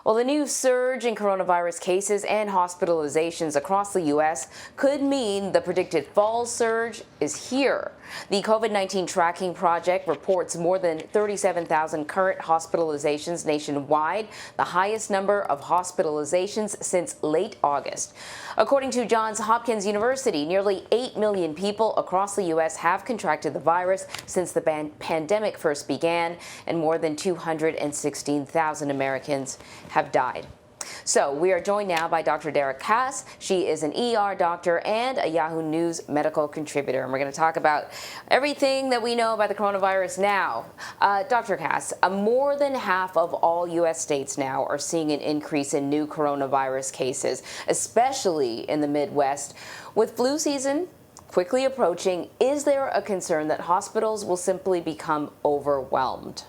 Well, the new surge in coronavirus cases and hospitalizations across the U.S. could mean the predicted fall surge is here. The COVID-19 tracking project reports more than 37,000 current hospitalizations nationwide, the highest number of hospitalizations since late August. According to Johns Hopkins University, nearly 8 million people across the U.S. have contracted the virus since the pandemic first began, and more than 216,000 Americans have died. So we are joined now by Dr. Dara Kass. She is an ER doctor and a Yahoo News medical contributor. And we're going to talk about everything that we know about the coronavirus now. Dr. Kass, more than half of all U.S. states now are seeing an increase in new coronavirus cases, especially in the Midwest. With flu season quickly approaching, is there a concern that hospitals will simply become overwhelmed?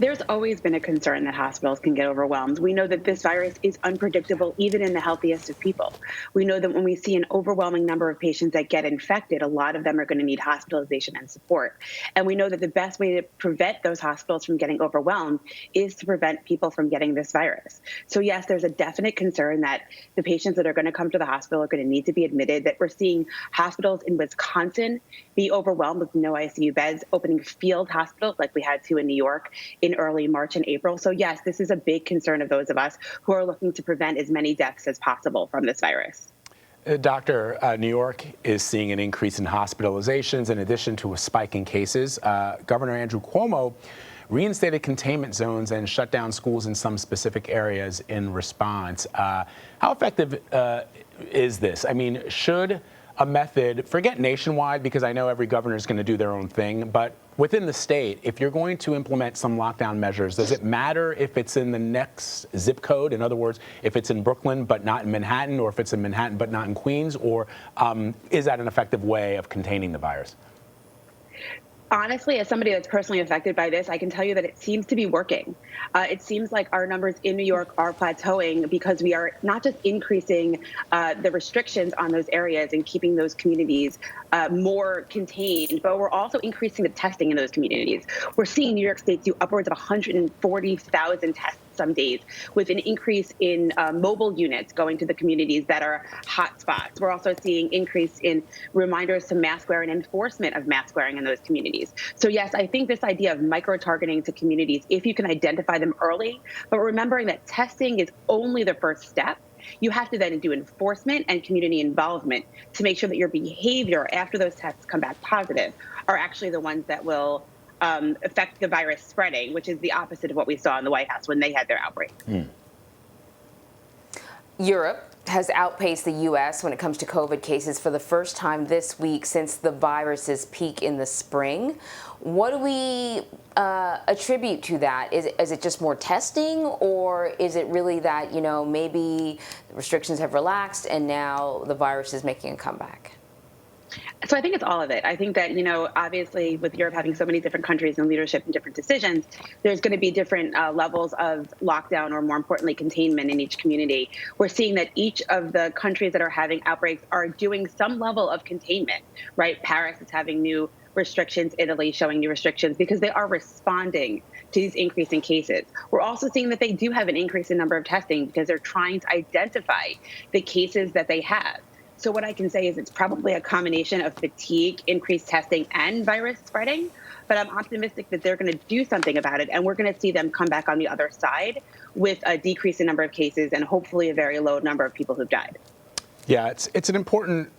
There's always been a concern that hospitals can get overwhelmed. We know that this virus is unpredictable, even in the healthiest of people. We know that when we see an overwhelming number of patients that get infected, a lot of them are going to need hospitalization and support. And we know that the best way to prevent those hospitals from getting overwhelmed is to prevent people from getting this virus. So yes, there's a definite concern that the patients that are going to come to the hospital are going to need to be admitted, that we're seeing hospitals in Wisconsin be overwhelmed with no ICU beds, opening field hospitals like we had to in New York in early March and April. So yes, this is a big concern of those of us who are looking to prevent as many deaths as possible from this virus. Doctor, New York is seeing an increase in hospitalizations in addition to a spike in cases. Governor Andrew Cuomo reinstated containment zones and shut down schools in some specific areas in response. How effective is this? I mean, should a method, forget nationwide, because I know every governor is going to do their own thing, but within the state, if you're going to implement some lockdown measures, does it matter if it's in the next zip code? In other words, if it's in Brooklyn but not in Manhattan, or if it's in Manhattan but not in Queens, or is that an effective way of containing the virus? Honestly, as somebody that's personally affected by this, I can tell you that it seems to be working. It seems like our numbers in New York are plateauing because we are not just increasing the restrictions on those areas and keeping those communities more contained, but we're also increasing the testing in those communities. We're seeing New York State do upwards of 140,000 tests some days, with an increase in mobile units going to the communities that are hot spots. We're also seeing increase in reminders to mask wear and enforcement of mask wearing in those communities. So yes, I think this idea of micro-targeting to communities, if you can identify them early, but remembering that testing is only the first step, you have to then do enforcement and community involvement to make sure that your behavior after those tests come back positive are actually the ones that will affect the virus spreading, which is the opposite of what we saw in the White House when they had their outbreak. Europe has outpaced the U.S. when it comes to COVID cases for the first time this week since the virus's peak in the spring. What do we attribute to that? Is it just more testing, or is it really that, you know, maybe restrictions have relaxed and now the virus is making a comeback? So I think it's all of it. I think that, you know, obviously with Europe having so many different countries and leadership and different decisions, there's going to be different levels of lockdown, or more importantly, containment in each community. We're seeing that each of the countries that are having outbreaks are doing some level of containment, right? Paris is having new restrictions, Italy showing new restrictions because they are responding to these increasing cases. We're also seeing that they do have an increase in number of testing because they're trying to identify the cases that they have. So what I can say is it's probably a combination of fatigue, increased testing, and virus spreading. But I'm optimistic that they're going to do something about it, and we're going to see them come back on the other side with a decrease in number of cases and hopefully a very low number of people who've died. Yeah, it's an important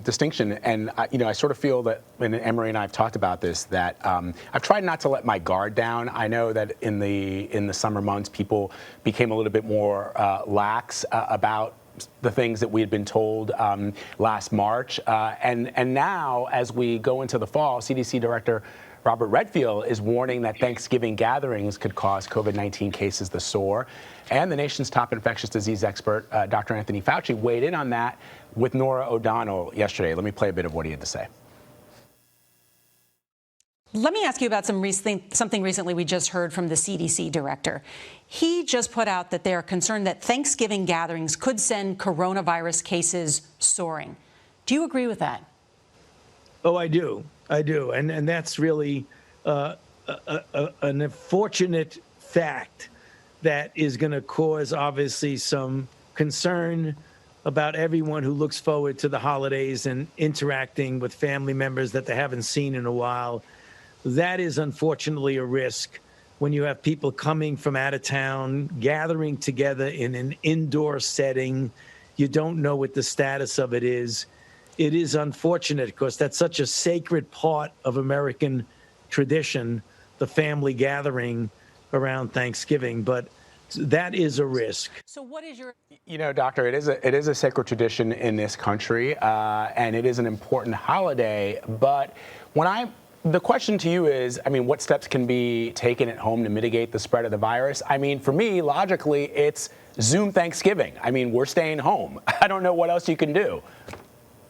distinction, and I sort of feel that, and Emery and I have talked about this, that I've tried not to let my guard down. I know that in the summer months, people became a little bit more lax about the things that we had been told last March. And now, as we go into the fall, CDC Director Robert Redfield is warning that Thanksgiving gatherings could cause COVID-19 cases to soar. And the nation's top infectious disease expert, Dr. Anthony Fauci, weighed in on that with Norah O'Donnell yesterday. Let me play a bit of what he had to say. Let me ask you about something recently we just heard from the CDC director. He just put out that they're concerned that Thanksgiving gatherings could send coronavirus cases soaring. Do you agree with that? Oh, I do. And that's really an unfortunate fact that is going to cause, obviously, some concern about everyone who looks forward to the holidays and interacting with family members that they haven't seen in a while. That is unfortunately a risk when you have people coming from out of town, gathering together in an indoor setting. You don't know what the status of it is. It is unfortunate because that's such a sacred part of American tradition, the family gathering around Thanksgiving. But that is a risk. So what is your... You know, Doctor, it is a sacred tradition in this country, and it is an important holiday. But the question to you is, I mean, what steps can be taken at home to mitigate the spread of the virus? I mean, for me, logically, it's Zoom Thanksgiving. I mean, we're staying home. I don't know what else you can do.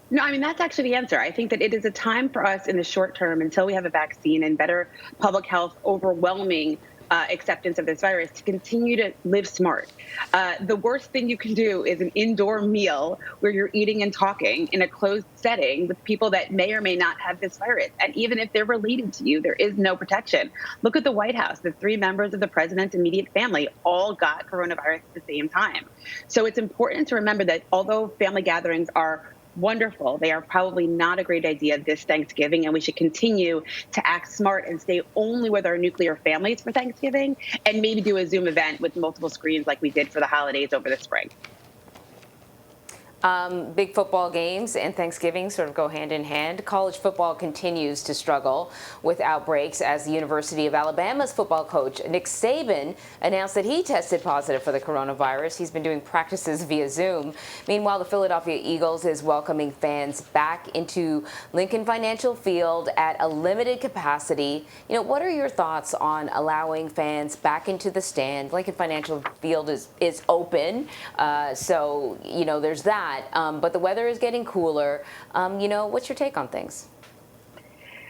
No, I mean, that's actually the answer. I think that it is a time for us in the short term until we have a vaccine and better public health overwhelming acceptance of this virus to continue to live smart. The worst thing you can do is an indoor meal where you're eating and talking in a closed setting with people that may or may not have this virus. And even if they're related to you, there is no protection. Look at the White House. The 3 members of the president's immediate family all got coronavirus at the same time. So it's important to remember that although family gatherings are wonderful, they are probably not a great idea this Thanksgiving, and we should continue to act smart and stay only with our nuclear families for Thanksgiving and maybe do a Zoom event with multiple screens like we did for the holidays over the spring. Big football games and Thanksgiving sort of go hand in hand. College football continues to struggle with outbreaks as the University of Alabama's football coach, Nick Saban, announced that he tested positive for the coronavirus. He's been doing practices via Zoom. Meanwhile, the Philadelphia Eagles is welcoming fans back into Lincoln Financial Field at a limited capacity. You know, what are your thoughts on allowing fans back into the stand? Lincoln Financial Field is open, so, you know, there's that. But the weather is getting cooler. You know, what's your take on things?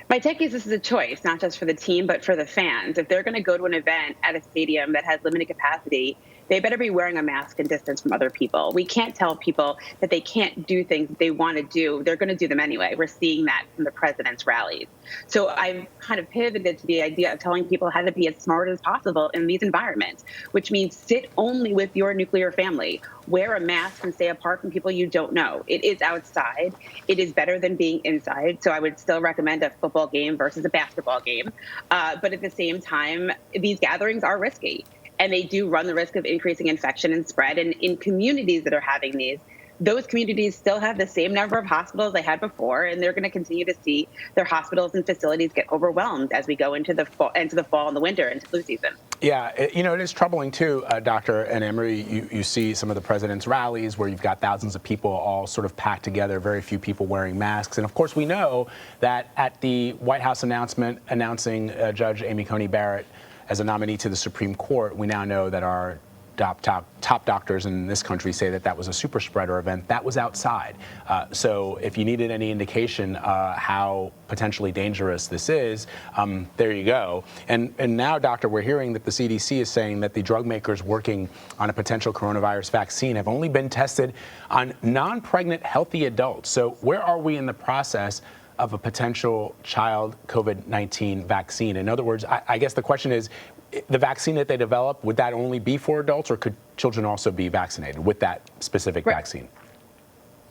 My take is this is a choice, not just for the team, but for the fans. If they're going to go to an event at a stadium that has limited capacity, they better be wearing a mask and distance from other people. We can't tell people that they can't do things that they want to do. They're going to do them anyway. We're seeing that from the president's rallies. So I've kind of pivoted to the idea of telling people how to be as smart as possible in these environments, which means sit only with your nuclear family. Wear a mask and stay apart from people you don't know. It is outside. It is better than being inside. So I would still recommend a football game versus a basketball game. But at the same time, these gatherings are risky, and they do run the risk of increasing infection and spread. And in communities that are having these, those communities still have the same number of hospitals they had before, and they're going to continue to see their hospitals and facilities get overwhelmed as we go into the fall and the winter, into flu season. Yeah, you know, it is troubling too, Doctor and Emery. You see some of the president's rallies where you've got thousands of people all sort of packed together, very few people wearing masks. And of course, we know that at the White House announcement announcing Judge Amy Coney Barrett as a nominee to the Supreme Court, we now know that our top doctors in this country say that that was a super spreader event. That was outside. So if you needed any indication how potentially dangerous this is, there you go. And now, Doctor, we're hearing that the CDC is saying that the drug makers working on a potential coronavirus vaccine have only been tested on non-pregnant healthy adults. So where are we in the process of a potential child COVID-19 vaccine? In other words, I guess the question is, the vaccine that they develop, would that only be for adults, or could children also be vaccinated with that specific vaccine?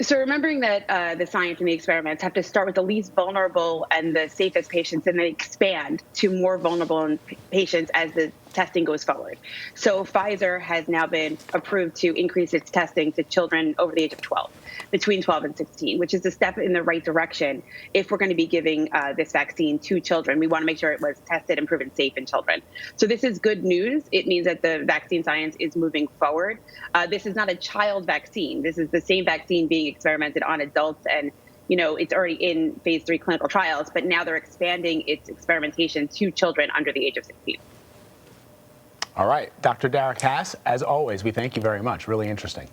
So remembering that the science and the experiments have to start with the least vulnerable and the safest patients, and then expand to more vulnerable patients as the testing goes forward. So Pfizer has now been approved to increase its testing to children over the age of 12, between 12 and 16, which is a step in the right direction if we're going to be giving this vaccine to children. We want to make sure it was tested and proven safe in children. So this is good news. It means that the vaccine science is moving forward. This is not a child vaccine. This is the same vaccine being experimented on adults, and you know, it's already in phase 3 clinical trials, but now they're expanding its experimentation to children under the age of 16. All right, Dr. Dara Kass, as always, we thank you very much. Really interesting.